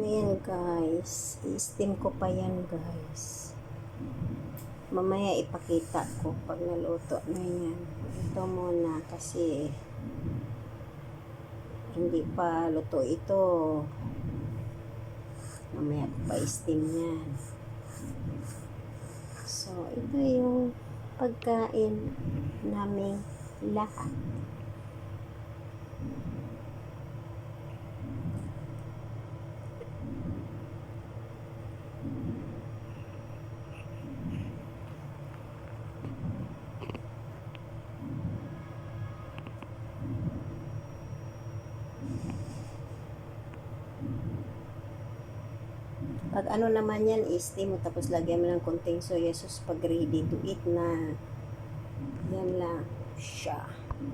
yan guys, i-steam ko pa yan guys. Mamaya ipakita ko pag naluto na yan. Ito muna kasi hindi pa luto ito. Mamaya ko pa i-steam yan. So ito yung pagkain naming lahat. Pag ano naman yan, i-steam mo tapos lagyan mo ng konting soya sauce pag ready to eat na. Yan lang siya.